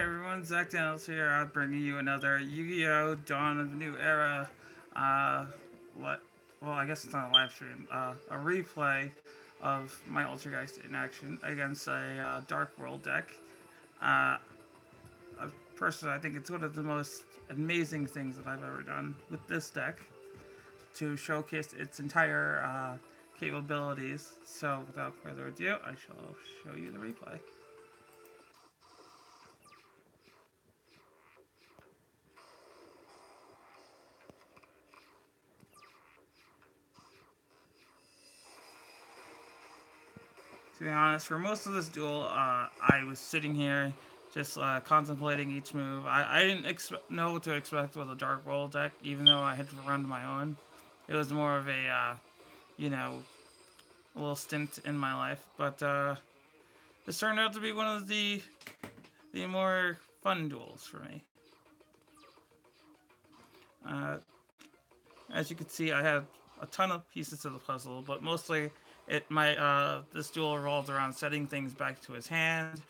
everyone, Zach Daniels here, bringing you another Yu-Gi-Oh! Dawn of the New Era, uh, what, well, I guess it's not a live stream, a replay of my Altergeist in action against a Dark World deck. Uh, Personally, I think it's one of the most amazing things that I've ever done with this deck to showcase its entire capabilities. So, without further ado, I shall show you the replay. To be honest, for most of this duel, I was sitting here just contemplating each move. I didn't know what to expect with a Dark World deck, even though I had to run my own. It was more of a, you know, a little stint in my life. But this turned out to be one of the more fun duels for me. Uh, as you can see, I have a ton of pieces to the puzzle, but mostly this duel revolves around setting things back to his hand,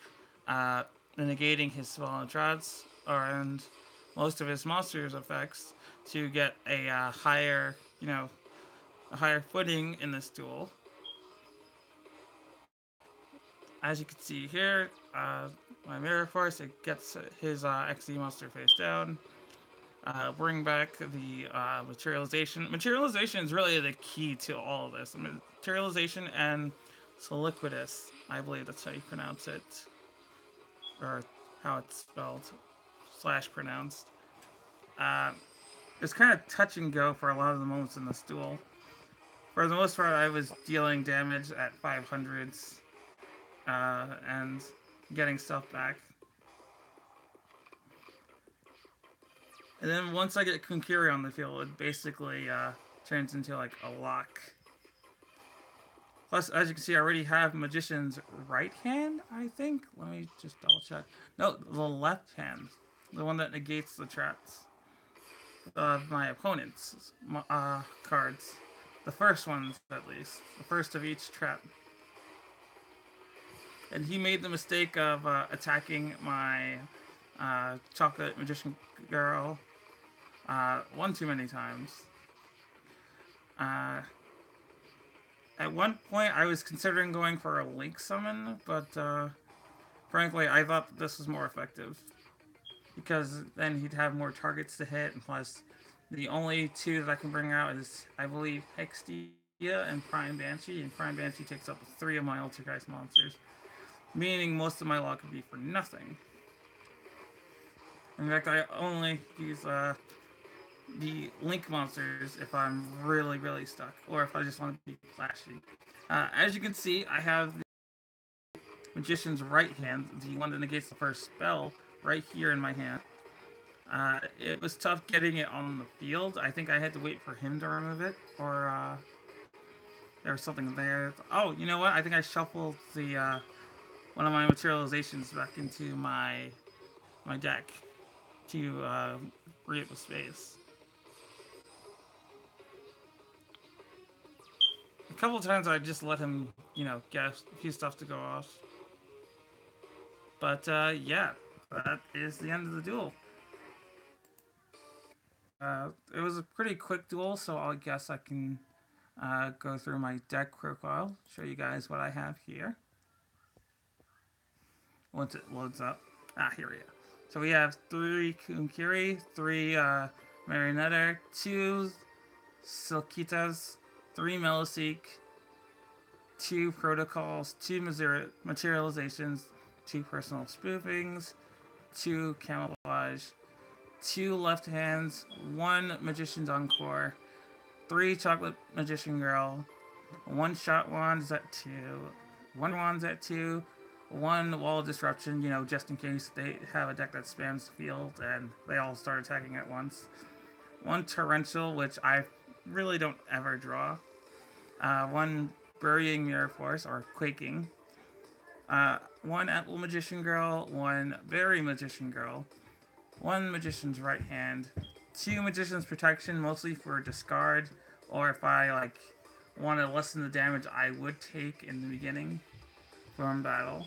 uh, negating his spell and traps, and most of his monsters effects to get a higher, a higher footing in this duel. As you can see here, my Mirror Force, it gets his XD monster face down. Bring back the materialization. Materialization is really the key to all of this. Materialization and soliquidus, I believe that's how you pronounce it, or how it's spelled slash pronounced. Uh, it's kind of touch and go for a lot of the moments in this duel. For the most part, I was dealing damage at 500s and getting stuff back. And then once I get Kunkiri on the field, it basically turns into like a lock. Plus, as you can see, I already have Magician's right hand, I think. Let me just double check. No, the left hand. The one that negates the traps of my opponent's cards. The first ones, at least. The first of each trap. And he made the mistake of attacking my Chocolate Magician Girl one too many times. At one point, I was considering going for a Link Summon, but frankly, I thought this was more effective. Because then he'd have more targets to hit, and plus, the only two that I can bring out is, I believe, Hextia and Prime Banshee, and Prime Banshee takes up 3 of my Altergeist monsters, meaning most of my luck would be for nothing. In fact, I only use the Link monsters if I'm really, really stuck, or if I just want to be flashy. As you can see, I have the Magician's right hand, the one that negates the first spell, right here in my hand. It was tough getting it on the field. I think I had to wait for him to remove it, or there was something there. Oh, you know what? I think I shuffled the one of my materializations back into my deck to free up the space. A couple of times I just let him, get a few stuff to go off. But yeah, that is the end of the duel. It was a pretty quick duel, so I guess I can go through my deck profile, show you guys what I have here. Once it loads up. Here we go. So we have 3 Kunkiri, 3 Marionetta, 2 Silkitas, 3 Meloseek, 2 Protocols, 2 Materializations, 2 Personal Spoofings, 2 Camouflage, 2 Left Hands, 1 Magician's Encore, 3 Chocolate Magician Girl, 1 Shot Wands at 2, 1 Wands at 2, 1 Wall Disruption, just in case they have a deck that spams the field and they all start attacking at once. 1 Torrential, which I really don't ever draw. 1 Burying Mirror Force, or Quaking. 1 Apple Magician Girl, 1 Berry Magician Girl, 1 Magician's Right Hand, 2 Magician's Protection, mostly for discard, or if I want to lessen the damage I would take in the beginning from battle.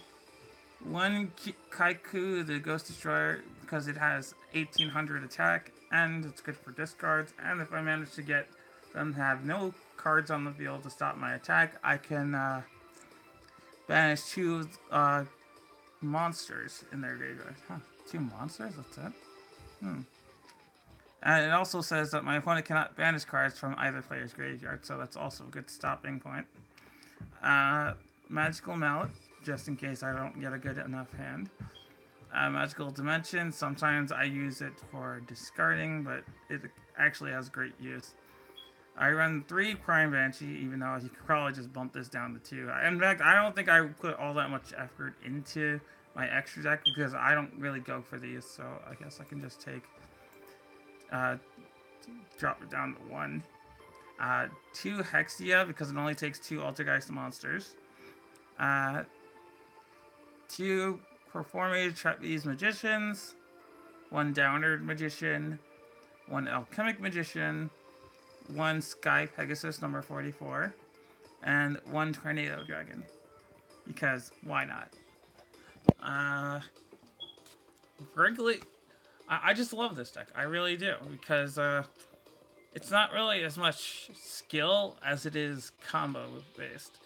one Kaiku, the Ghost Destroyer, because it has 1800 attack, and it's good for discards. And if I manage to get them to have no cards on the field to stop my attack, I can banish two monsters in their graveyard. Huh, two monsters? That's it? Hmm. And it also says that my opponent cannot banish cards from either player's graveyard, so that's also a good stopping point. Magical Mallet, just in case I don't get a good enough hand. Magical Dimension, sometimes I use it for discarding, but it actually has great use. I run 3 Crime Banshee, even though you could probably just bump this down to 2. In fact, I don't think I put all that much effort into my extra deck because I don't really go for these, so I guess I can just take, drop it down to 1. 2 Hexia because it only takes 2 Altergeist monsters. 2 Performated Trapeze Magicians. 1 Downward Magician. 1 Alchemic Magician. 1 Sky Pegasus number 44. And 1 Tornado Dragon. Because why not? Frankly, I just love this deck. I really do. Because it's not really as much skill as it is combo based.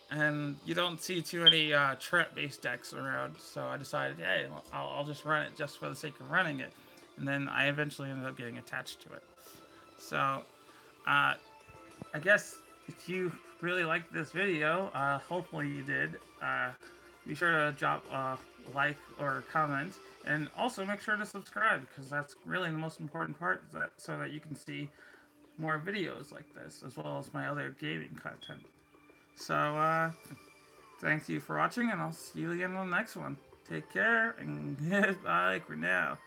And you don't see too many trap-based decks around, so I decided, hey, I'll just run it just for the sake of running it. And then I eventually ended up getting attached to it. So, I guess if you really liked this video, hopefully you did, be sure to drop a like or comment. And also make sure to subscribe, because that's really the most important part, so that you can see more videos like this, as well as my other gaming content. So, thank you for watching, and I'll see you again on the next one. Take care, and goodbye for now.